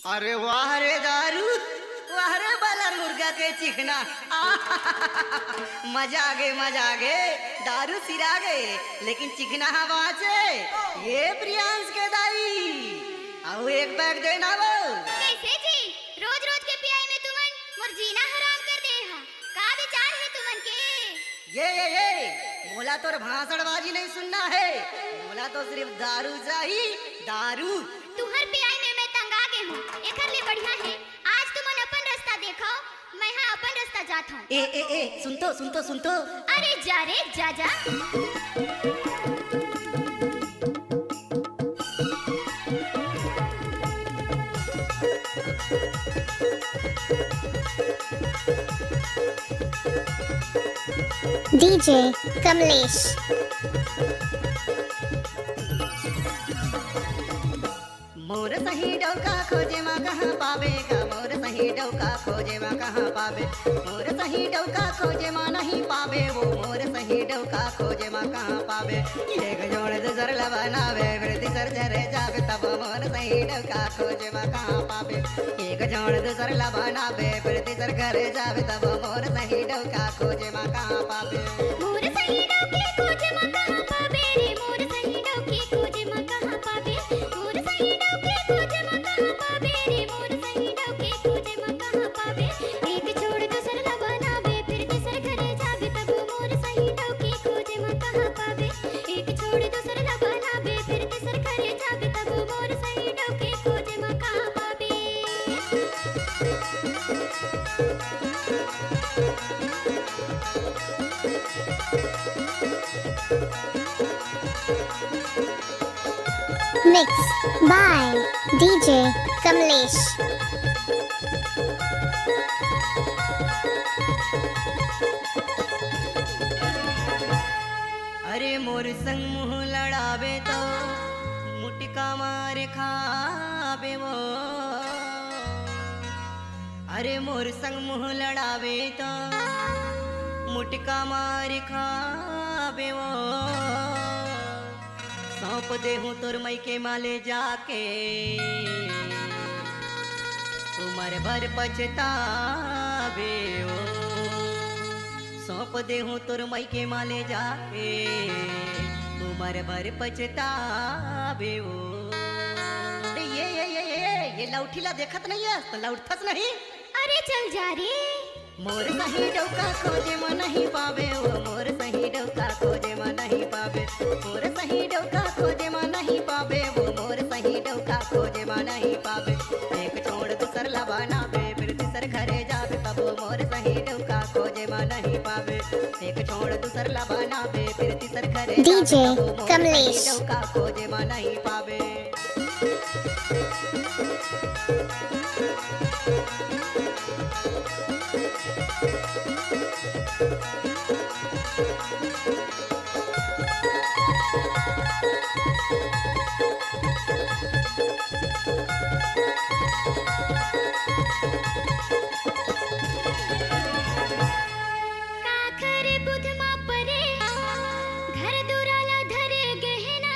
अरे वाह रे दारू, वाह रे बाला मुर्गा के चिकना। मजा आ गए, मजा आ गए। दारू सिरा गए लेकिन चिकना हवा से ये प्रियांश के दाई आओ एक बैग देना वो। कैसे जी रोज रोज के पियाई में तुमन मोर जीना हराम कर दे हा। का विचार है तुमन के? ये मोला तोर भाषणबाजी नहीं सुनना है, मोला तो सिर्फ दारू चाहिए, दारू। तुहर पियाई में मैं तंगा गे हूँ। एकर ले बढ़िया है आज तुमन अपन रास्ता देखो, मैं हाँ अपन रास्ता जात हूँ। ए सुन तो। अरे जा रे जा। DJ कमलेश। मोर सही डौका खोजे माँ कहाँ पावेगा, मोर सही डौका खोजे माँ कहाँ पावे, मोर सही डौका खोजे माँ नहीं पावे, वो मोर सही डौका खोजे माँ कहाँ पावे। एक जोड़ दूसर लबनावे फिर तीसर झरे जावे, तब मोर सही डौका खोजे माँ कहाँ पावे। एक जोड़ दूसर लबनावे फिर तीसर घरे जावे, तब मोर सही डौका खोजे माँ कहाँ पावे। मोर सही डौके खोजे माँ कहाँ पावे रे, मोर सही डौके खोजे माँ कहाँ पावे, मोर सही डौके खोजे माँ कहाँ पावे रे, मोर सही डौके खोजे माँ कहाँ पावे। एक छोड़ दूसर ला बनावे फिर तीसर घरे जावे, तब मोर सही डौके खोजे माँ कहाँ पावे। एक छोड़ दूसर ला बनावे फिर तीसर घरे जावे, तब मोर सही डौके खोजे माँ कहाँ पावे। Mix by DJ Kamlesh. अरे मोर संग मुँह लड़ावे तो मुटका मार खावे वो, अरे मोर संग मुँह लड़ावे तो मुटका मार खावे वो। सौंप दे हूँ तोर मई के माले जाके, उम्र भर पछतावे ओ। सौंप दे हूँ तोर मई के माले जाके, उम्र भर पछतावे ओ। ये लौठीला देखत नहीं है तो लौटथस नहीं। अरे चल जा रे। मोर सही डौका खोजे में नहीं पावे वो, मोर सही डौका खोजे में नहीं पावे, मोर सही डौका खोजे में नहीं पावे वो, मोर सही डौका खोजे में नहीं पावे। एक छोड़ दूसर ला बनावे फिर तीसर घरे जावे, तब मोर सही डौका खोजे में नहीं पावे। एक छोड़ दूसर ला बनावे फिर तीसर घरे DJ जावे, तब मोर कमलेश। सही डौका खोजे में नहीं पावे। काखर बुध मा परे घर दुराला धरे गहना।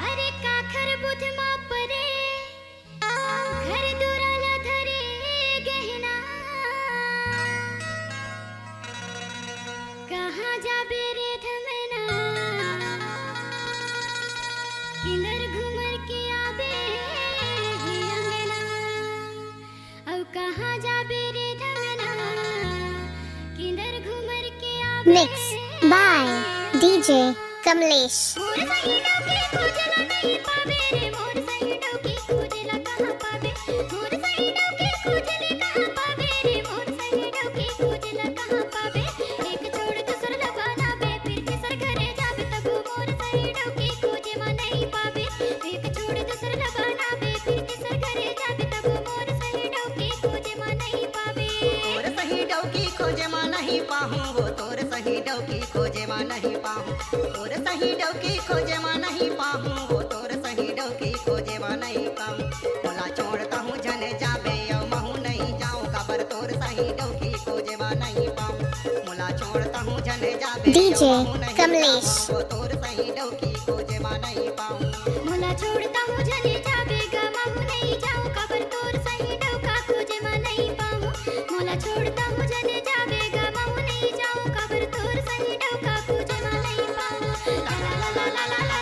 अरे काखर बुध मा परे घर दुराला धरे गहना। कहाँ जाबे रे धमना, किधर घूमर के आबे हे अंगना। अब कहाँ जाबे रे धमना, किधर घूमर के आबे। Mix by DJ Kamlesh. मोर सही डौके खोजला नहीं पावे रे, मोर सही डौके खोजला कहाँ पावे, मोर सही डौके खोजले कहाँ पावे रे, मोर सही डौके खोजला कहाँ पावे। एक छोड़ दूसर ला बनावे फिर तीसर घरे जावे, तब मोर सही डौके खोजे मा नहीं पावे। एक छोड़ दूसर ला बनावे फिर तीसर घरे जावे, तब मोर सही डौके खोजे मा नहीं पावे। तोर सही डौकी खोजे माँ नहीं पाहूँ वो, तोर सही डौकी खोजे माँ नहीं पाहूँ, तोर सही डौकी खोजे माँ नहीं पाहूँ वो, तोर सही डौकी खोजे माँ नहीं पाहूँ। मोला छोड़ता हूँ जने जाबे यो महू नहीं जाऊँ, कबर तोर सही डौकी खोजे माँ नहीं पाहूँ। मोला छोड़ता हूँ जने जाबे DJ यो महू नहीं कमलेश। जाऊँ, वो तोर सही डौकी खोजे माँ नहीं पाहूँ। मोला छोड़ता हूँ जने जाबे जन जावेगा महू नहीं जाऊं, खबर तोर सही डौका खोजे मां नहीं पाऊं। ला ला ला ला ला ला